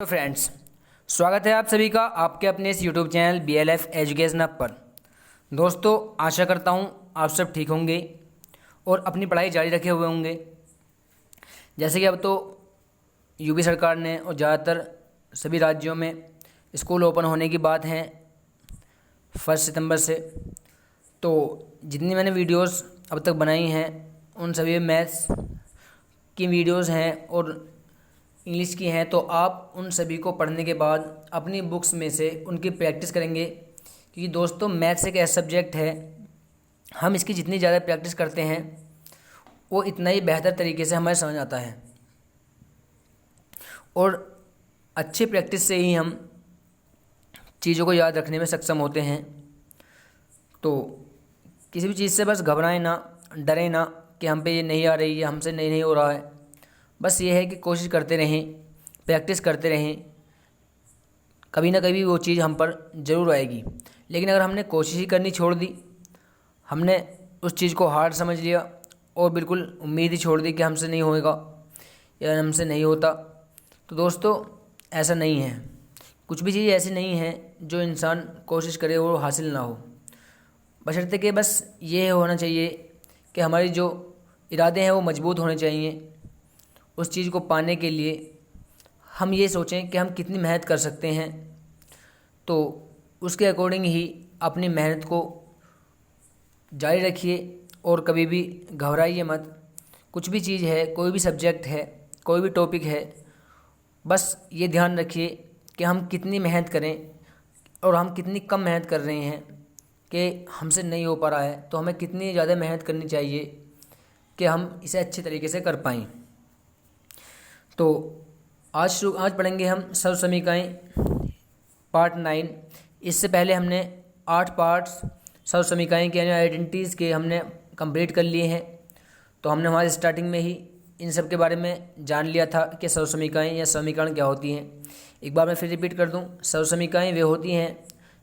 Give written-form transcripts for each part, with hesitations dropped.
तो फ्रेंड्स, स्वागत है आप सभी का आपके अपने इस YouTube channel BLF education hub पर। दोस्तों, आशा करता हूँ आप सब ठीक होंगे और अपनी पढ़ाई जारी रखे हुए होंगे। जैसे कि अब तो यूपी सरकार ने और ज़्यादातर सभी राज्यों में स्कूल ओपन होने की बात है 1 सितंबर से। तो जितनी मैंने वीडियोस अब तक बनाई हैं उन सभी में मैथ्स की वीडियोस हैं और इंग्लिश की हैं। तो आप उन सभी को पढ़ने के बाद अपनी बुक्स में से उनकी प्रैक्टिस करेंगे, क्योंकि दोस्तों मैथ्स एक ऐसा सब्जेक्ट है, हम इसकी जितनी ज़्यादा प्रैक्टिस करते हैं वो इतना ही बेहतर तरीके से हमें समझ आता है। और अच्छी प्रैक्टिस से ही हम चीज़ों को याद रखने में सक्षम होते हैं। तो किसी भी चीज़ से बस घबराएं ना, डरें ना कि हम पे ये नहीं आ रही है, हमसे नहीं हो रहा है। बस ये है कि कोशिश करते रहें, प्रैक्टिस करते रहें, कभी ना कभी वो चीज़ हम पर ज़रूर आएगी। लेकिन अगर हमने कोशिश ही करनी छोड़ दी, हमने उस चीज़ को हार्ड समझ लिया और बिल्कुल उम्मीद ही छोड़ दी कि हमसे नहीं होएगा या हमसे नहीं होता, तो दोस्तों ऐसा नहीं है। कुछ भी चीज़ ऐसी नहीं है जो इंसान कोशिश करे और हासिल ना हो, बशर्ते कि बस ये होना चाहिए कि हमारी जो इरादे हैं वो मजबूत होने चाहिए। उस चीज़ को पाने के लिए हम ये सोचें कि हम कितनी मेहनत कर सकते हैं, तो उसके अकॉर्डिंग ही अपनी मेहनत को जारी रखिए और कभी भी घबराइए मत। कुछ भी चीज़ है, कोई भी सब्जेक्ट है, कोई भी टॉपिक है, बस ये ध्यान रखिए कि हम कितनी मेहनत करें और हम कितनी कम मेहनत कर रहे हैं कि हमसे नहीं हो पा रहा है, तो हमें कितनी ज़्यादा मेहनत करनी चाहिए कि हम इसे अच्छे तरीके से कर पाएँ। तो आज पढ़ेंगे हम सर्व समीकरण पार्ट 9। इससे पहले हमने 8 पार्ट्स सर्व समीकरण के यानी आइडेंटिटीज़ के हमने कंप्लीट कर लिए हैं। तो हमने हमारे स्टार्टिंग में ही इन सब के बारे में जान लिया था कि सर्व समीकरण या समीकरण क्या होती हैं। एक बार मैं फिर रिपीट कर दूं, सर्व समीकरण वे होती हैं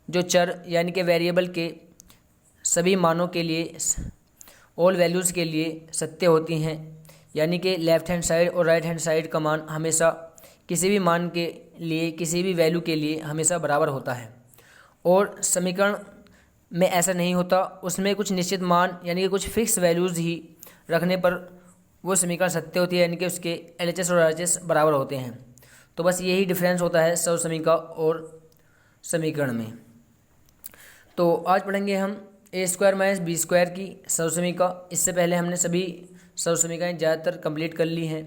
जो चर यानी कि वेरिएबल के सभी मानों के लिए, ऑल वैल्यूज़ के लिए सत्य होती हैं। यानी कि लेफ़्ट हैंड साइड और राइट हैंड साइड का मान हमेशा किसी भी मान के लिए, किसी भी वैल्यू के लिए हमेशा बराबर होता है। और समीकरण में ऐसा नहीं होता, उसमें कुछ निश्चित मान यानी कि कुछ फिक्स वैल्यूज़ ही रखने पर वो समीकरण सत्य होती है, यानी कि उसके LHS और RHS बराबर होते हैं। तो बस यही डिफरेंस होता है सर्व समीकरण और समीकरण में। तो आज पढ़ेंगे हम A² - B² की सर्व समीकरण। इससे पहले हमने सभी सर्व समीकरण ज़्यादातर कंप्लीट कर ली हैं।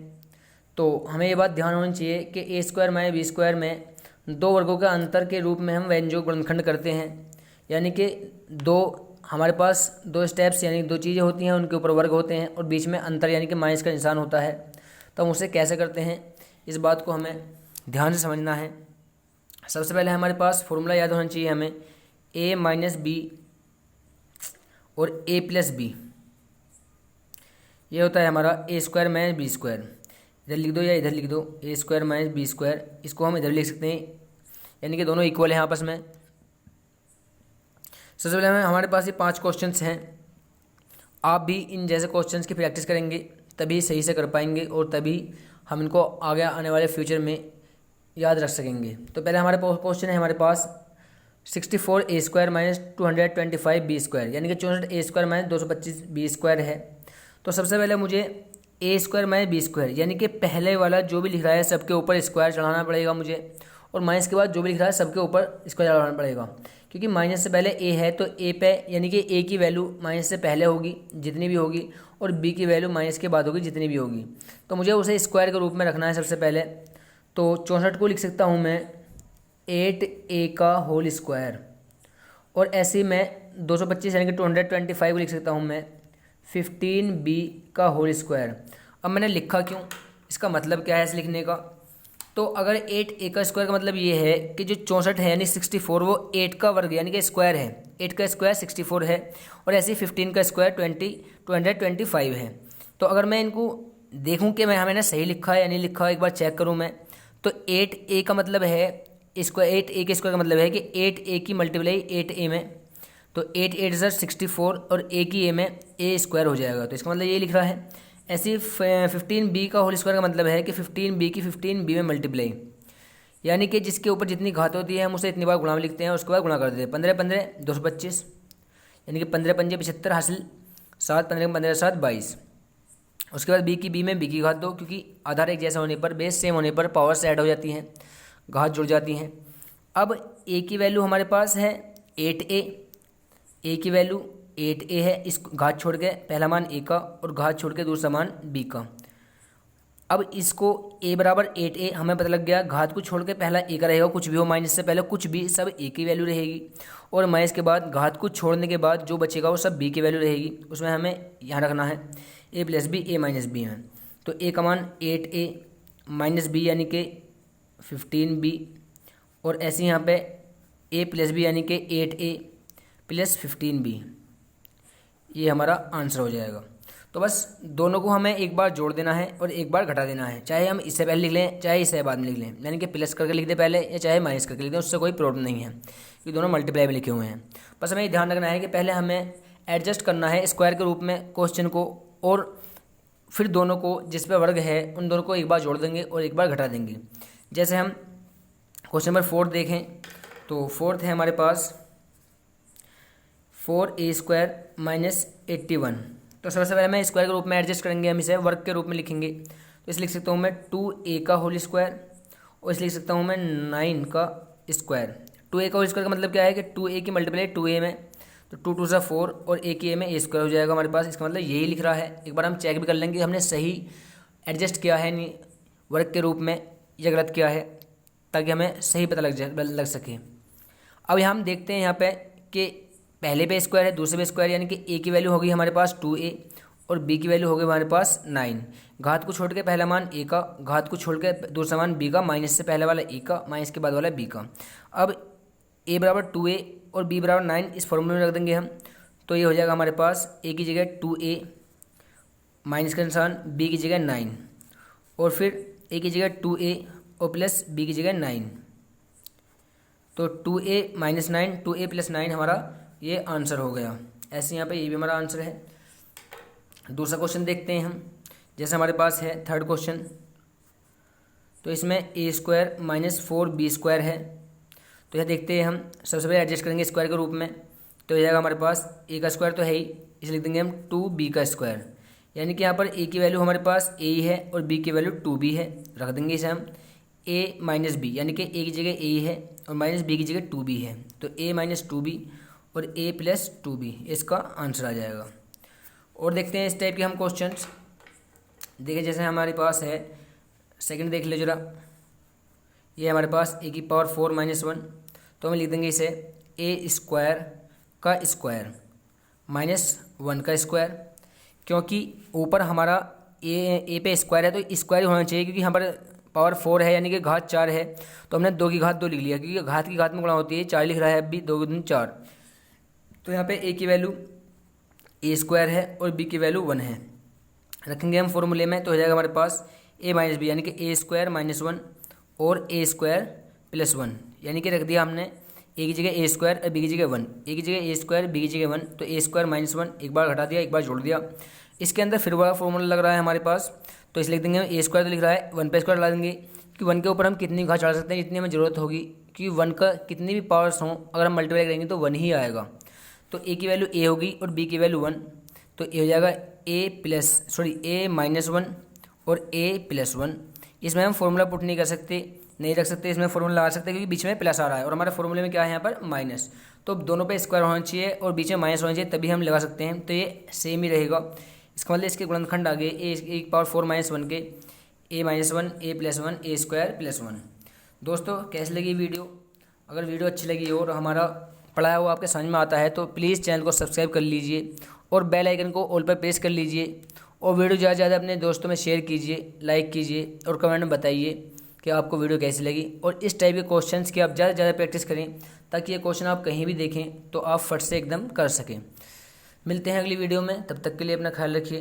तो हमें ये बात ध्यान होनी चाहिए कि A² - B² में दो वर्गों के अंतर के रूप में हम व्यंजक गुणनखंड करते हैं। यानी कि हमारे पास दो स्टेप्स यानी दो चीज़ें होती हैं, उनके ऊपर वर्ग होते हैं और बीच में अंतर यानी कि माइनस का निशान होता है। तो हम उसे कैसे करते हैं, इस बात को हमें ध्यान से समझना है। सबसे पहले हमारे पास फॉर्मूला याद होना चाहिए हमें, A - B और A+B। ये होता है हमारा A² - B²। इधर लिख दो या इधर लिख दो, A² - B²। इसको हम इधर लिख सकते हैं, यानी कि दोनों इक्वल हैं आपस में। सबसे पहले हमारे पास ये 5 क्वेश्चंस हैं। आप भी इन जैसे क्वेश्चंस की प्रैक्टिस करेंगे तभी सही से कर पाएंगे और तभी हम इनको आगे आने वाले फ्यूचर में याद रख सकेंगे। तो पहले हमारे क्वेश्चन है हमारे पास 64 A² - 225 B², यानी कि 64 A² - 225 B² है। तो सबसे पहले मुझे A² - B² यानी कि पहले वाला जो भी लिख रहा है सबके ऊपर स्क्वायर चढ़ाना पड़ेगा मुझे, और माइनस के बाद जो भी लिख रहा है सबके ऊपर स्क्वायर चढ़ाना पड़ेगा। क्योंकि माइनस से पहले A है तो A पे यानी कि A की वैल्यू माइनस से पहले होगी जितनी भी होगी, और B की वैल्यू माइनस के बाद होगी जितनी भी होगी। तो मुझे उसे स्क्वायर के रूप में रखना है सबसे पहले। तो 64 को लिख सकता हूँ मैं 8A का होल स्क्वायर, और ऐसे ही मैं 225 यानी कि 225 को लिख सकता हूँ मैं 15B का होल स्क्वायर। अब मैंने लिखा क्यों, इसका मतलब क्या है इस लिखने का। तो अगर 8A का स्क्वायर का मतलब ये है कि जो 64 है यानी 64 वो 8 का वर्ग यानी कि स्क्वायर है, 8 का स्क्वायर 64 है, और ऐसे ही 15 का स्क्वायर 225 है। तो अगर मैं इनको देखूं कि मैंने सही लिखा है या नहीं लिखा, एक बार चेक करूं मैं, तो 8A का मतलब है स्क्वायर, 8A के स्क्वायर का मतलब है कि 8A की मल्टीप्लाई 8A में, तो 8 8 64 और A की A में A² हो जाएगा। तो इसका मतलब ये लिख रहा है। ऐसे ही 15B का होल स्क्वायर का मतलब है कि 15B की 15B में मल्टीप्लाई, यानी कि जिसके ऊपर जितनी घात होती है हम उसे इतनी बार गुणा में लिखते हैं, उसके बाद गुणा कर देते हैं। 15 15 225, यानी कि 15 पंजे 75 हासिल 7, 15 15 7 22। उसके बाद बी में बी की घात 2, क्योंकि आधार एक जैसा होने पर, बेस सेम होने पर पावर से ऐड हो जाती हैं, घात जुड़ जाती हैं। अब ए की वैल्यू हमारे पास है 8a, ए की वैल्यू 8a है। इस घात छोड़ के पहला मान a का और घात छोड़ के दूसरा मान b का। अब इसको a बराबर 8a हमें पता लग गया, घात को छोड़ के पहला a का रहेगा, कुछ भी हो, माइनस से पहले कुछ भी, सब a की वैल्यू रहेगी, और माइनस के बाद घात को छोड़ने के बाद जो बचेगा वो सब b की वैल्यू रहेगी। उसमें हमें यहाँ रखना है a plus B, a minus B है। तो a का मान 8a माइनस बी यानी कि 15b, और ऐसे यहाँ पे a प्लस बी यानी कि 8a प्लस 15b, ये हमारा आंसर हो जाएगा। तो बस दोनों को हमें एक बार जोड़ देना है और एक बार घटा देना है, चाहे हम इससे पहले लिख लें चाहे इससे बाद में लिख लें, यानी कि प्लस करके लिख दें पहले या चाहे माइनस करके लिख दें, उससे कोई प्रॉब्लम नहीं है, क्योंकि दोनों मल्टीप्लाई में लिखे हुए हैं। बस हमें ध्यान रखना है कि पहले हमें एडजस्ट करना है स्क्वायर के रूप में क्वेश्चन को, और फिर दोनों को जिस पर वर्ग है उन दोनों को एक बार जोड़ देंगे और एक बार घटा देंगे। जैसे हम क्वेश्चन नंबर 4 देखें तो फोर्थ है हमारे पास 4a² माइनस 81। तो सबसे पहले मैं स्क्वायर के रूप में एडजस्ट करेंगे, हम इसे वर्ग के रूप में लिखेंगे। तो इसे लिख सकता हूँ मैं 2a का होल स्क्वायर, और इसे लिख सकता हूँ मैं 9 का स्क्वायर। 2a का होल स्क्वायर का मतलब क्या है कि 2a की मल्टीप्लाई 2a में, तो 2 2 4 और a की a में a² हो जाएगा हमारे पास। इसका मतलब यही लिख रहा है। एक बार हम चेक भी कर लेंगे हमने सही एडजस्ट किया है नहीं वर्ग के रूप में या गलत किया है, ताकि हमें सही पता लग सके। अब यहाँ हम देखते हैं यहाँ पे कि पहले पे स्क्वायर है, दूसरे पे स्क्वायर, यानी कि a की वैल्यू होगी हमारे पास 2a और b की वैल्यू होगी हमारे पास 9। घात को छोड़ के पहला मान a का, घात को छोड़ के दूसरा मान b का, माइनस से पहले वाला a का, माइनस के बाद वाला b का। अब a बराबर 2a और b बराबर 9 इस फॉर्मूले में रख देंगे हम, तो ये हो जाएगा हमारे पास a की जगह 2a माइनस का निशान, b की जगह 9, और फिर a की जगह 2a और प्लस b की जगह 9। तो 2a माइनस 9, 2a प्लस 9 हमारा ये आंसर हो गया। ऐसे यहाँ पे ये भी हमारा आंसर है। दूसरा क्वेश्चन देखते हैं हम। जैसे हमारे पास है थर्ड क्वेश्चन, तो इसमें a² माइनस 4b² है। तो यह देखते हैं हम, सबसे पहले एडजस्ट करेंगे स्क्वायर के रूप में, तो यह जाएगा हमारे पास a का स्क्वायर तो है ही, इसे लिख देंगे हम 2b का स्क्वायर, यानी कि यहाँ पर a की वैल्यू हमारे पास a ही है और b की वैल्यू 2b है। रख देंगे इसे हम a माइनस b, यानी कि a की जगह a है और माइनस b की जगह 2b है, तो a माइनस 2b और a प्लस 2b, इसका आंसर आ जाएगा। और देखते हैं इस टाइप के हम क्वेश्चंस। देखिए जैसे हमारे पास है सेकंड, देख लो जरा, ये हमारे पास a की पावर 4 माइनस 1, तो हम लिख देंगे इसे a² का स्क्वायर माइनस 1 का स्क्वायर, क्योंकि ऊपर हमारा a पे स्क्वायर है तो स्क्वायर होना चाहिए, क्योंकि यहाँ पर पावर 4 है यानी कि घात 4 है, तो हमने 2 की घात 2 लिख लिया, क्योंकि घात की घात में गुणा होती है, 4 लिख रहा है अभी, 2 दूनी 4। तो यहाँ पे a की वैल्यू a² है और b की वैल्यू 1 है। रखेंगे हम फॉर्मूले में, तो हो जाएगा हमारे पास a माइनस बी, यानी कि a² माइनस 1 और a² प्लस 1, यानी कि रख दिया हमने a की जगह a² और b की जगह 1, a की जगह a² b की जगह 1, तो a² माइनस 1 एक बार घटा दिया, एक बार जोड़ दिया। इसके अंदर फिर वाला फॉर्मूला लग रहा है हमारे पास, तो इसे लिख देंगे a² तो लिख रहा है, 1 पे स्क्वायर ला देंगे, कि 1 के ऊपर हम कितनी घात चढ़ा सकते हैं जितनी हमें ज़रूरत होगी, क्योंकि 1 का कितनी भी पावर्स हों अगर हम मल्टीप्लाई करेंगे तो 1 ही आएगा। तो a की वैल्यू a होगी और b की वैल्यू 1, तो a हो जाएगा a माइनस 1 और a प्लस 1। इसमें हम फॉर्मूला पुट नहीं कर सकते, नहीं रख सकते, इसमें फॉर्मूला लगा सकते क्योंकि बीच में प्लस आ रहा है और हमारे फॉर्मूले में क्या है यहाँ पर माइनस, तो दोनों पे स्क्वायर होना चाहिए और बीच में माइनस होना चाहिए, तभी हम लगा सकते हैं, तो ये सेम ही रहेगा। इसका मतलब इसके गुणनखंड आ गए a की पावर 4 माइनस 1 के a minus 1 a plus 1 a² plus 1। दोस्तों कैसी लगी वीडियो? अगर वीडियो अच्छी लगी हो और हमारा पढ़ाया हुआ आपके समझ में आता है तो प्लीज़ चैनल को सब्सक्राइब कर लीजिए और बेल आइकन को ऑल पर प्रेस कर लीजिए, और वीडियो ज़्यादा से ज़्यादा अपने दोस्तों में शेयर कीजिए, लाइक कीजिए और कमेंट में बताइए कि आपको वीडियो कैसी लगी। और इस टाइप के क्वेश्चंस की आप ज़्यादा से ज़्यादा प्रैक्टिस करें, ताकि ये क्वेश्चन आप कहीं भी देखें तो आप फट से एकदम कर सकें। मिलते हैं अगली वीडियो में, तब तक के लिए अपना ख्याल रखिए।